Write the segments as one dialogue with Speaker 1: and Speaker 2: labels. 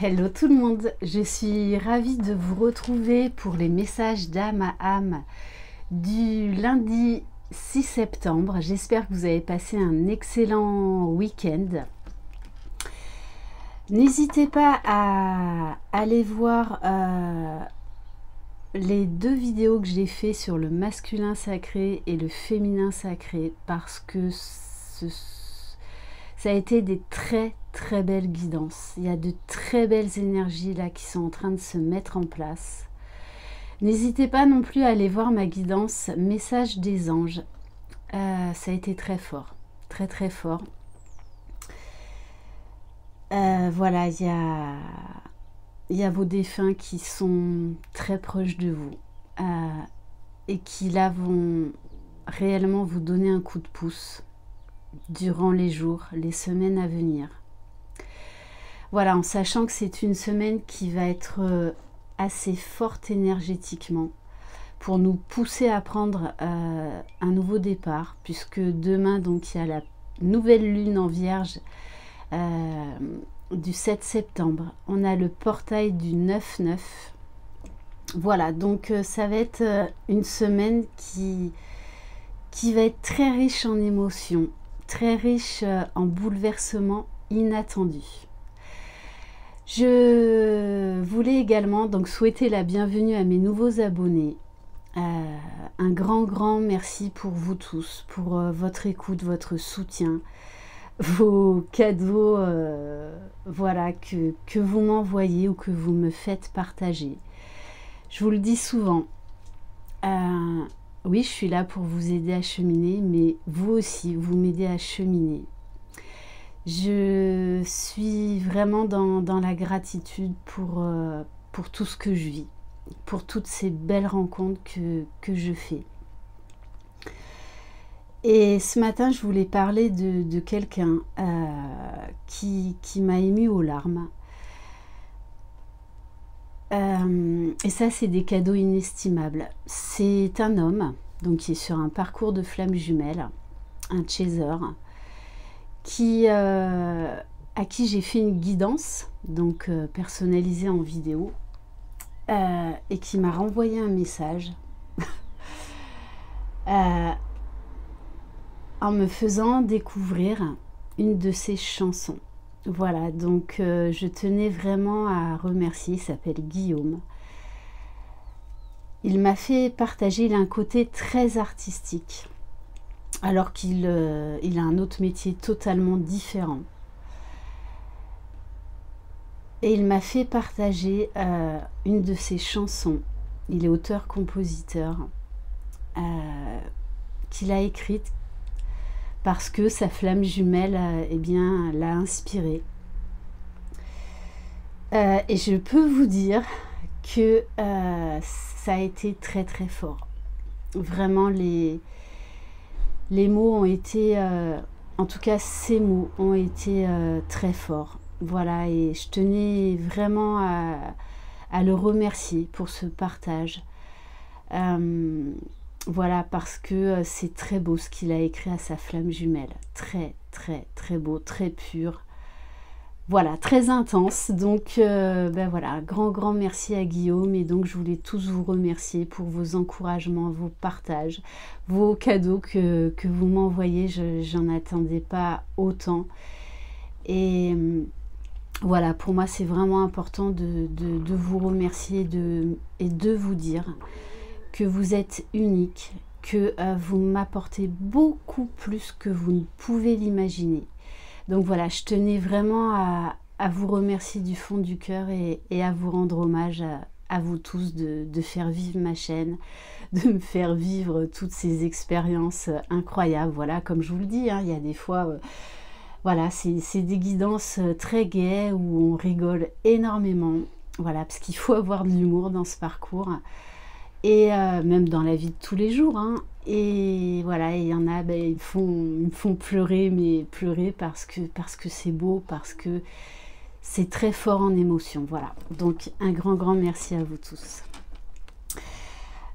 Speaker 1: Hello tout le monde, je suis ravie de vous retrouver pour les messages d'âme à âme du lundi 6 septembre. J'espère que vous avez passé un excellent week-end. N'hésitez pas à aller voir les deux vidéos que j'ai fait sur le masculin sacré et le féminin sacré parce que ça a été des très belles guidances. Il y a de très belles énergies là qui sont en train de se mettre en place. N'hésitez pas non plus à aller voir ma guidance Message des anges. Ça a été très fort, très fort. Voilà, il y a vos défunts qui sont très proches de vous et qui là vont réellement vous donner un coup de pouce durant les jours, les semaines à venir. Voilà, en sachant que c'est une semaine qui va être assez forte énergétiquement pour nous pousser à prendre un nouveau départ, puisque demain, donc, il y a la nouvelle lune en Vierge du 7 septembre. On a le portail du 9-9. Voilà, donc ça va être une semaine qui va être très riche en émotions, très riche en bouleversements inattendus. Je voulais également donc souhaiter la bienvenue à mes nouveaux abonnés. Un grand merci pour vous tous, pour votre écoute, votre soutien, vos cadeaux voilà, que vous m'envoyez ou que vous me faites partager. Je vous le dis souvent, oui, je suis là pour vous aider à cheminer, mais vous aussi, vous m'aidez à cheminer. Je suis vraiment dans la gratitude pour tout ce que je vis, pour toutes ces belles rencontres que je fais. Et ce matin, je voulais parler de quelqu'un qui m'a émue aux larmes. Et ça, c'est des cadeaux inestimables. C'est un homme donc, qui est sur un parcours de flammes jumelles, un chaser, à qui j'ai fait une guidance donc personnalisée en vidéo et qui m'a renvoyé un message en me faisant découvrir une de ses chansons. Voilà, donc je tenais vraiment à remercier, il s'appelle Guillaume. Il m'a fait partager, il a un côté très artistique, alors qu'il a un autre métier totalement différent. Et il m'a fait partager une de ses chansons. Il est auteur-compositeur, qu'il a écrite parce que sa flamme jumelle eh bien, l'a inspiré. Et je peux vous dire que ça a été très fort. Vraiment, les mots ont été, en tout cas ces mots ont été très forts. Voilà, et je tenais vraiment à le remercier pour ce partage. Voilà, parce que c'est très beau ce qu'il a écrit à sa flamme jumelle. Très beau, très pur. Voilà, très intense. Donc, ben voilà, un grand merci à Guillaume. Et donc, je voulais tous vous remercier pour vos encouragements, vos partages, vos cadeaux que vous m'envoyez. J'en attendais pas autant. Et voilà, pour moi, c'est vraiment important de vous remercier et de vous dire que vous êtes unique, que vous m'apportez beaucoup plus que vous ne pouvez l'imaginer. Donc voilà, je tenais vraiment à vous remercier du fond du cœur et à vous rendre hommage à vous tous de faire vivre ma chaîne, de me faire vivre toutes ces expériences incroyables. Voilà, comme je vous le dis, hein, il y a des fois, voilà, c'est des guidances très gaies où on rigole énormément. Voilà, parce qu'il faut avoir de l'humour dans ce parcours. Et même dans la vie de tous les jours, hein. Et voilà, il y en a, ben, ils me font pleurer, mais pleurer parce que c'est beau, parce que c'est très fort en émotion. Voilà, donc un grand merci à vous tous.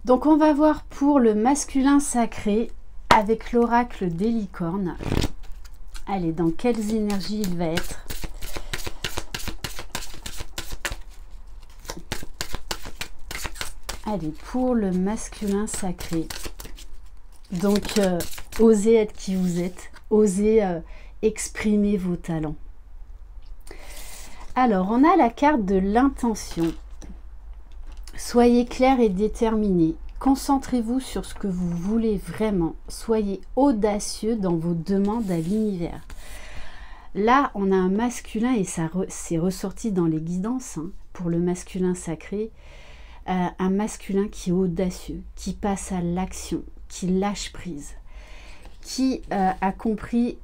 Speaker 1: Donc on va voir pour le masculin sacré avec l'oracle des licornes. Allez, dans quelles énergies il va être? Allez, pour le masculin sacré. Donc, osez être qui vous êtes. Osez exprimer vos talents. Alors, on a la carte de l'intention. Soyez clair et déterminé. Concentrez-vous sur ce que vous voulez vraiment. Soyez audacieux dans vos demandes à l'univers. Là, on a un masculin, et ça c'est ressorti dans les guidances, hein, pour le masculin sacré, un masculin qui est audacieux, qui passe à l'action, qui lâche prise, qui a compris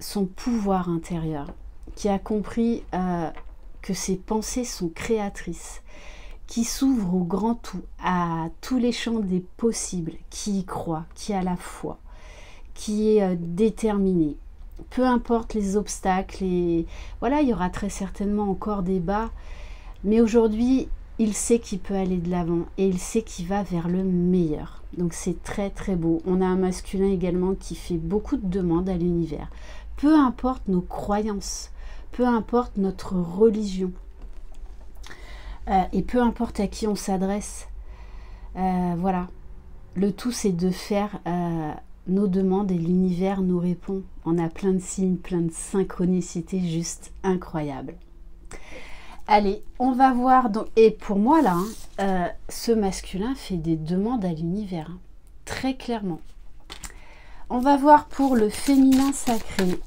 Speaker 1: son pouvoir intérieur, qui a compris que ses pensées sont créatrices, qui s'ouvre au grand tout, à tous les champs des possibles, qui y croit, qui a la foi, qui est déterminé. Peu importe les obstacles, et voilà, il y aura très certainement encore des bas, mais aujourd'hui, il sait qu'il peut aller de l'avant et il sait qu'il va vers le meilleur. Donc c'est très très beau. On a un masculin également qui fait beaucoup de demandes à l'univers. Peu importe nos croyances, peu importe notre religion, et peu importe à qui on s'adresse, voilà. Le tout, c'est de faire nos demandes et l'univers nous répond. On a plein de signes, plein de synchronicités juste incroyables. Allez, on va voir. Donc, et pour moi, là, ce masculin fait des demandes à l'univers, hein, très clairement. On va voir pour le féminin sacré.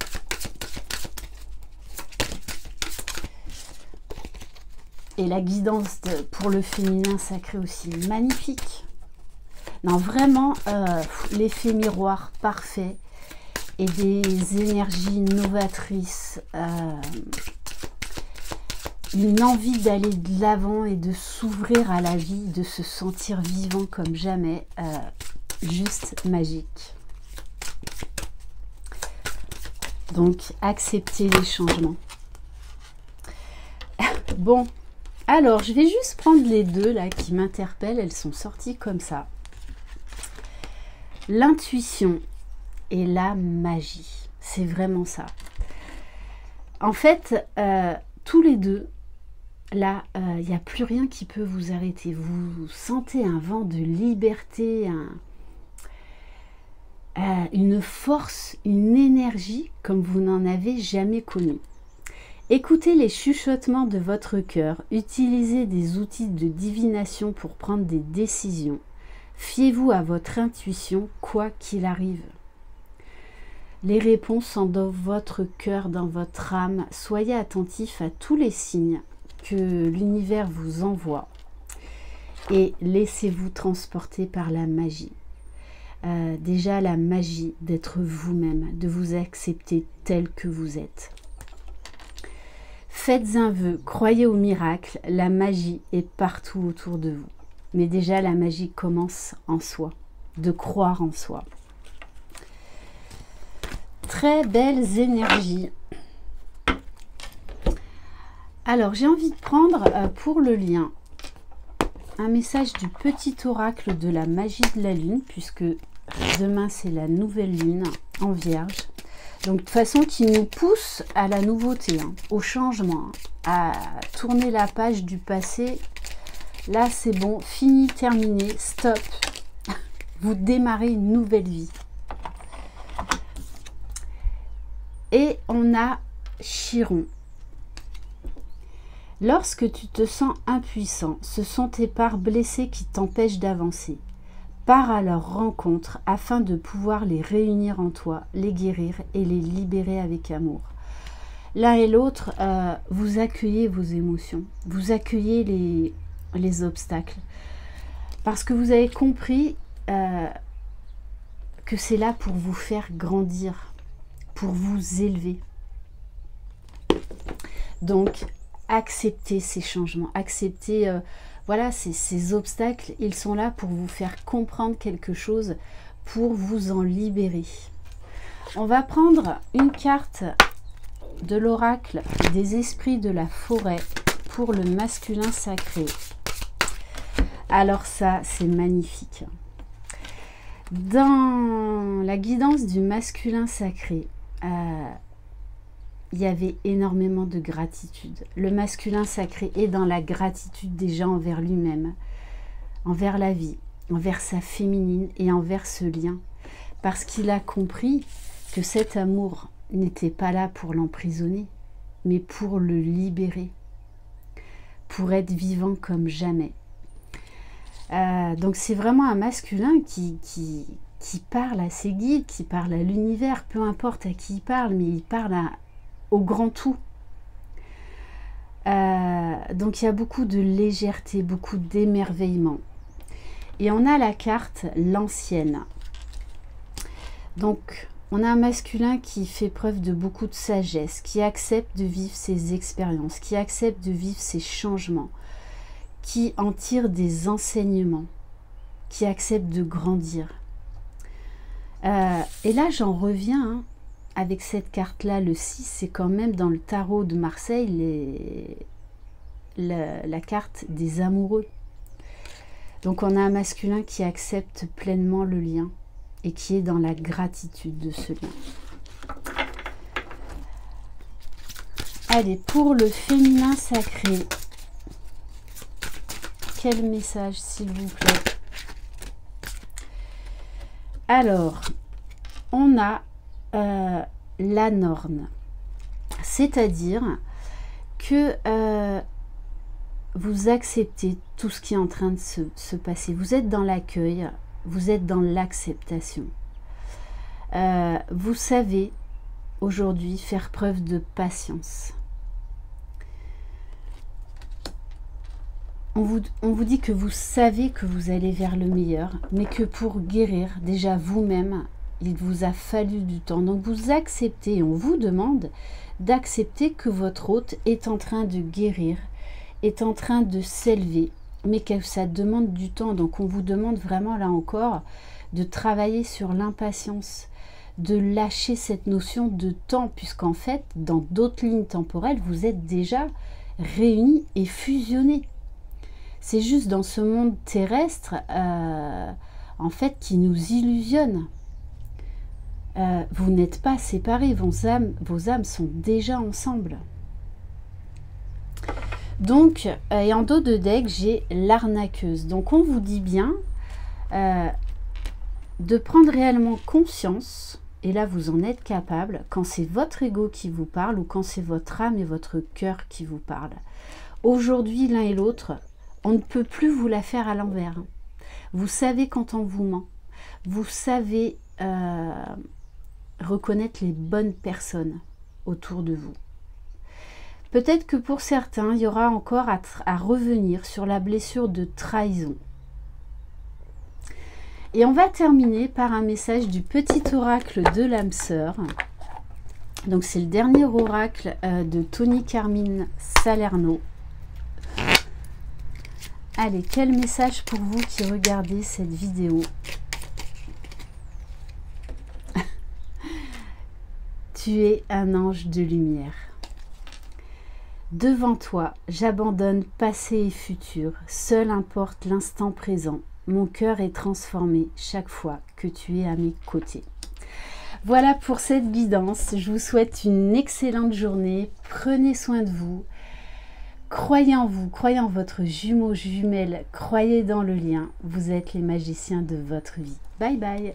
Speaker 1: Et la guidance pour le féminin sacré aussi, magnifique. Non, vraiment, l'effet miroir parfait et des énergies novatrices, une envie d'aller de l'avant et de s'ouvrir à la vie, de se sentir vivant comme jamais, juste magique. Donc, accepter les changements. Bon, alors, je vais juste prendre les deux là qui m'interpellent, elles sont sorties comme ça. L'intuition et la magie, c'est vraiment ça. En fait, tous les deux, là, il n'y a plus rien qui peut vous arrêter. Vous sentez un vent de liberté, une force, une énergie comme vous n'en avez jamais connu. Écoutez les chuchotements de votre cœur, utilisez des outils de divination pour prendre des décisions. Fiez-vous à votre intuition, quoi qu'il arrive. Les réponses sont dans votre cœur, dans votre âme. Soyez attentifs à tous les signes que l'univers vous envoie et laissez-vous transporter par la magie. Déjà la magie d'être vous-même, de vous accepter tel que vous êtes. Faites un vœu, croyez au miracle, la magie est partout autour de vous. Mais déjà la magie commence en soi, de croire en soi. Très belles énergies. Alors j'ai envie de prendre pour le lien un message du petit oracle de la magie de la lune, puisque demain c'est la nouvelle lune en vierge. Donc de toute façon qui nous pousse à la nouveauté, hein, au changement, hein, à tourner la page du passé. Là c'est bon, fini, terminé, stop. Vous démarrez une nouvelle vie. Et on a Chiron. Lorsque tu te sens impuissant, ce sont tes parts blessées qui t'empêchent d'avancer. Pars à leur rencontre afin de pouvoir les réunir en toi, les guérir et les libérer avec amour. L'un et l'autre, vous accueillez vos émotions, vous accueillez les obstacles. Parce que vous avez compris que c'est là pour vous faire grandir, pour vous élever. Donc, acceptez ces changements, acceptez voilà, ces obstacles, ils sont là pour vous faire comprendre quelque chose, pour vous en libérer. On va prendre une carte de l'oracle des esprits de la forêt pour le masculin sacré. Alors ça, c'est magnifique. Dans la guidance du masculin sacré, il y avait énormément de gratitude. Le masculin sacré est dans la gratitude déjà envers lui-même, envers la vie, envers sa féminine et envers ce lien. Parce qu'il a compris que cet amour n'était pas là pour l'emprisonner, mais pour le libérer, pour être vivant comme jamais. Donc c'est vraiment un masculin qui parle à ses guides, qui parle à l'univers, peu importe à qui il parle, mais il parle au grand tout. Donc il y a beaucoup de légèreté, beaucoup d'émerveillement. Et on a la carte l'ancienne. Donc on a un masculin qui fait preuve de beaucoup de sagesse, qui accepte de vivre ses expériences, qui accepte de vivre ses changements, qui en tire des enseignements, qui accepte de grandir. Et là j'en reviens avec cette carte-là, le 6, c'est quand même dans le tarot de Marseille la carte des amoureux. Donc on a un masculin qui accepte pleinement le lien et qui est dans la gratitude de ce lien. Allez, pour le féminin sacré, quel message s'il vous plaît? Alors, on a la Norne, c'est-à-dire que vous acceptez tout ce qui est en train de se passer. Vous êtes dans l'accueil, vous êtes dans l'acceptation. Vous savez aujourd'hui faire preuve de patience. On vous dit que vous savez que vous allez vers le meilleur, mais que pour guérir déjà vous-même, il vous a fallu du temps. Donc vous acceptez, on vous demande d'accepter que votre hôte est en train de guérir, est en train de s'élever, mais que ça demande du temps. Donc on vous demande vraiment là encore de travailler sur l'impatience, de lâcher cette notion de temps, puisqu'en fait, dans d'autres lignes temporelles, vous êtes déjà réunis et fusionnés. C'est juste dans ce monde terrestre, en fait, qui nous illusionne. Vous n'êtes pas séparés, vos âmes sont déjà ensemble. Donc, et en dos de deck, j'ai l'arnaqueuse. Donc, on vous dit bien de prendre réellement conscience, et là, vous en êtes capable, quand c'est votre ego qui vous parle ou quand c'est votre âme et votre cœur qui vous parlent. Aujourd'hui, l'un et l'autre, on ne peut plus vous la faire à l'envers. Vous savez quand on vous ment. Vous savez reconnaître les bonnes personnes autour de vous. Peut-être que pour certains, il y aura encore à revenir sur la blessure de trahison. Et on va terminer par un message du petit oracle de l'âme sœur. Donc c'est le dernier oracle de Tony Carmine Salerno. Allez, quel message pour vous qui regardez cette vidéo? Tu es un ange de lumière. Devant toi, j'abandonne passé et futur. Seul importe l'instant présent. Mon cœur est transformé chaque fois que tu es à mes côtés. Voilà pour cette guidance. Je vous souhaite une excellente journée. Prenez soin de vous. Croyez en vous, croyez en votre jumeau, jumelle. Croyez dans le lien. Vous êtes les magiciens de votre vie. Bye bye.